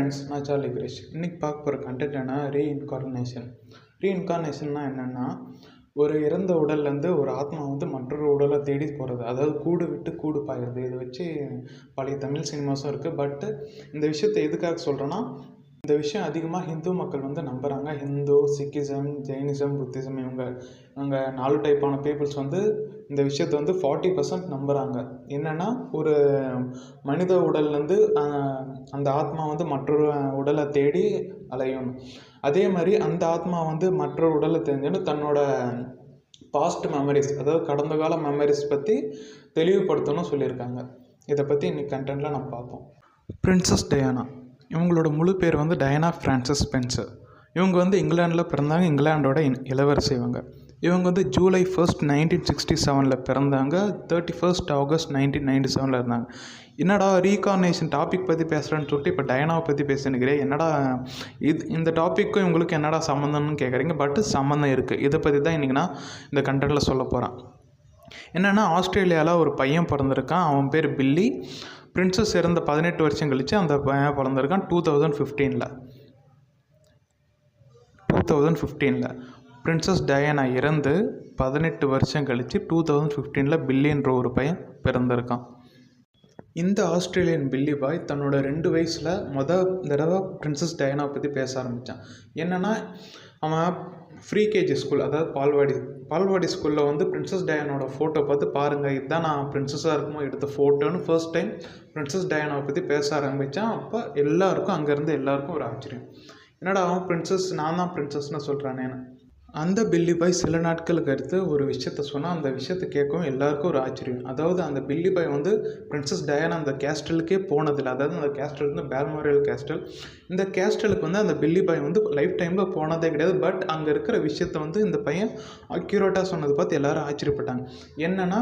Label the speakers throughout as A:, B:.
A: Friends, நான் Charlie Grace. இன்றைக்கி பார்க்க போகிற கண்டென்ட் என்ன, ரீஇன்கார்னேஷன். ரீஇன்கார்னேஷன்னா என்னென்னா, ஒரு இறந்த உடல்லேருந்து ஒரு ஆத்மா வந்து மற்றொரு உடலை தேடி போகிறது, அதாவது கூடு விட்டு கூடு பாயிறது. இதை வச்சு பழைய தமிழ் சினிமாஸும் இருக்குது. பட்டு இந்த விஷயத்தை எதுக்காக சொல்கிறேன்னா, இந்த விஷயம் அதிகமாக ஹிந்து மக்கள் வந்து நம்புகிறாங்க. ஹிந்து, சிக்கிசம், ஜெயினிசம், புத்திசம், இவங்க 4 டைப்பான பீப்புள்ஸ் வந்து இந்த விஷயத்தை வந்து 40% நம்புகிறாங்க. என்னென்னா, ஒரு மனித உடல்லேருந்து அந்த ஆத்மா வந்து மற்றொரு உடலை தேடி அலையும். அதே மாதிரி அந்த ஆத்மா வந்து மற்றொரு உடலை தெரிஞ்சுன்னு தன்னோட பாஸ்ட் மெமரிஸ், அதாவது கடந்த கால மெமரிஸ் பற்றி தெளிவுபடுத்தணும்னு சொல்லியிருக்காங்க. இதை பற்றி இன்றைக்கி கண்டென்ட்டில் நம்ம பார்ப்போம். பிரின்சஸ் டயானா, இவங்களோட முழு பேர் வந்து டயானா ஃப்ரான்சிஸ் ஸ்பென்சர். இவங்க வந்து இங்கிலாண்டில் பிறந்தாங்க. இங்கிலாண்டோட இளவரசி. இவங்க வந்து ஜூலை 1, 1967 பிறந்தாங்க. 31 ஆகஸ்ட் 1997 இருந்தாங்க. என்னடா ரீகார்னேஷன் டாபிக் பற்றி பேசுகிறேன்னு சொல்லிட்டு இப்போ டயானாவை பற்றி பேசினுக்கிறேன், என்னடா இந்த டாப்பிக்கும் இவங்களுக்கு என்னடா சம்மந்தம்னு கேட்குறீங்க. பட் சம்மந்தம் இருக்குது. இதை பற்றி தான் இன்றைக்கி நான் இந்த கண்டென்ட்டில் சொல்ல போகிறேன். என்னென்னா, ஆஸ்திரேலியாவில் ஒரு பையன் பிறந்திருக்கான். அவன் பேர் பில்லி. பிரின்சஸ் இறந்த 18 வருஷம் கழித்து அந்த பையன் பிறந்திருக்கான் 2015. பிரின்சஸ் டயானா இறந்து 18 வருஷம் கழித்து 2015 பில்லின்ற ஒரு பையன் பிறந்திருக்கான். இந்த ஆஸ்திரேலியன் பில்லி பாய் தன்னோட 2 வயசில் தடவை பிரின்சஸ் டயானா பற்றி பேச ஆரம்பித்தான். என்னென்னா, அவன் ஃப்ரீ கேஜி ஸ்கூல், அதாவது பால்வாடி ஸ்கூலில் வந்து பிரின்சஸ் டயானோட ஃபோட்டோ பார்த்து, பாருங்கள் இதுதான் நான் பிரின்சஸாக இருக்கும்போது எடுத்த ஃபோட்டோன்னு ஃபர்ஸ்ட் டைம் பிரின்சஸ் டயானாவை பற்றி பேச ஆரம்பித்தான். அப்போ அங்கேருந்து எல்லாருக்கும் ஒரு ஆச்சரியம். என்னடா அவன் பிரின்சஸ், நான் தான் பிரின்சஸ்னு சொல்கிறானேன்னு. அந்த பில்லி பாய் சில நாட்களுக்கு அடுத்து ஒரு விஷயத்த சொன்னால், அந்த விஷயத்தை கேட்கவும் எல்லாருக்கும் ஒரு ஆச்சரியம். அதாவது அந்த பில்லி பாய் வந்து பிரின்சஸ் டயானா அந்த கேஸ்டலுக்கே போனதில்லை. அதாவது அந்த கேஸ்டல் வந்து பால்மோரல் கேஸ்டல். இந்த கேஸ்டலுக்கு வந்து அந்த பில்லி பாய் வந்து லைஃப் டைமில் போனதே கிடையாது. பட் அங்கே இருக்கிற விஷயத்த வந்து இந்த பையன் அக்யூரேட்டாக சொன்னதை பார்த்து எல்லாரும் ஆச்சரியப்பட்டாங்க. என்னென்னா,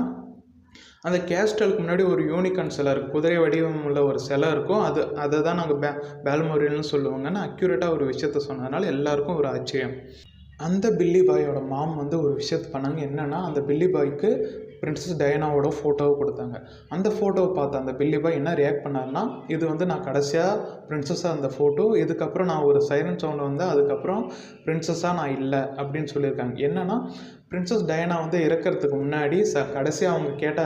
A: அந்த கேஸ்டலுக்கு முன்னாடி ஒரு யூனிகார்ன் சிலை இருக்கும், குதிரை வடிவம் உள்ள ஒரு சிலை இருக்கும். அதை தான் நாங்கள் பால்மோரல்னு சொல்லுவாங்கன்னு அக்யூரேட்டாக ஒரு விஷயத்த சொன்னதுனால எல்லாருக்கும் ஒரு ஆச்சரியம். அந்த பில்லி பாயோட மாம் வந்து ஒரு விஷயத்தை பண்ணாங்க. என்னென்னா, அந்த பில்லி பாய்க்கு பிரின்சஸ் டயானாவோட ஃபோட்டோவை கொடுத்தாங்க. அந்த ஃபோட்டோவை பார்த்து அந்த பில்லி பாய் என்ன ரியாக்ட் பண்ணார்னா, இது வந்து நான் கடைசியாக பிரின்சஸாக அந்த ஃபோட்டோ, இதுக்கப்புறம் நான் ஒரு சைரன் சவுண்டு வந்தேன், அதுக்கப்புறம் பிரின்சஸாக நான் இல்லை அப்படின்னு சொல்லியிருக்காங்க. என்னென்னா, பிரின்சஸ் டயானா வந்து இறக்கிறதுக்கு முன்னாடி கடைசியாக அவங்க கேட்ட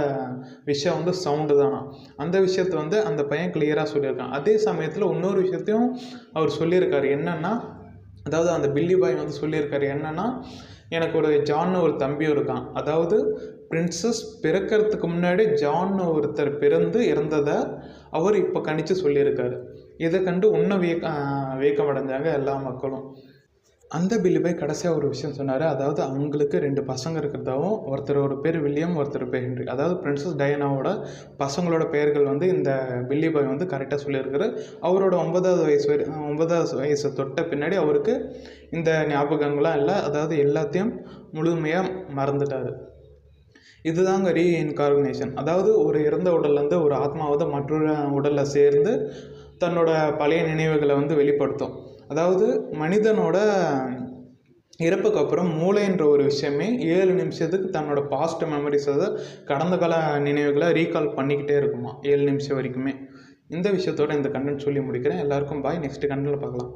A: விஷயம் வந்து சவுண்டு தானா. அந்த விஷயத்தை வந்து அந்த பையன் கிளியராக சொல்லியிருக்கான். அதே சமயத்தில் இன்னொரு விஷயத்தையும் அவர் சொல்லியிருக்காரு. என்னென்னா, அதாவது அந்த பில்லி பாய் வந்து சொல்லியிருக்காரு என்னென்னா, எனக்கு ஒரு ஜான்னு ஒரு தம்பி இருக்கான். அதாவது பிரின்சஸ் பிறக்கிறதுக்கு முன்னாடி ஜான்னு ஒருத்தர் பிறந்து இறந்ததை அவர் இப்போ கணிச்சு சொல்லியிருக்காரு. இதை கண்டு இன்னும் வியக்கமடைஞ்சாங்க எல்லா மக்களும். அந்த பில்லி பாய் கடைசியாக ஒரு விஷயம் சொன்னார். அதாவது அவங்களுக்கு 2 பசங்க இருக்கிறதாவும், ஒருத்தரோட பேர் வில்லியம், ஒருத்தர் பேர் ஹென்றி. அதாவது பிரின்சஸ் டயானாவோட பசங்களோட பெயர்கள் வந்து இந்த பில்லி பாய் வந்து கரெக்டாக சொல்லியிருக்காரு. அவரோட 9வது வயசு தொட்ட பின்னாடி அவருக்கு இந்த ஞாபகங்கள்லாம் இல்லை. அதாவது எல்லாத்தையும் முழுமையாக மறந்துட்டார். இதுதாங்க ரீஇன்கார்னேஷன். அதாவது ஒரு இறந்த உடல்லேருந்து ஒரு ஆத்மாவது மற்றொரு உடலில் சேர்ந்து தன்னோட பழைய நினைவுகளை வந்து வெளிப்படுத்தும். அதாவது மனிதனோட இறப்புக்கு அப்புறம் மூளைன்ற ஒரு விஷயமே 7 நிமிஷத்துக்கு தன்னோட பாஸ்ட் மெமரிஸ், அதாவது கடந்த கால நினைவுகளை ரீகால் பண்ணிக்கிட்டே இருக்குமா 7 நிமிஷம் வரைக்குமே. இந்த விஷயத்தோட இந்த கண்டென்ட் சொல்லி முடிக்கிறேன். எல்லாருக்கும் பாய். நெக்ஸ்ட் கண்டென்ட்டில் பார்க்கலாம்.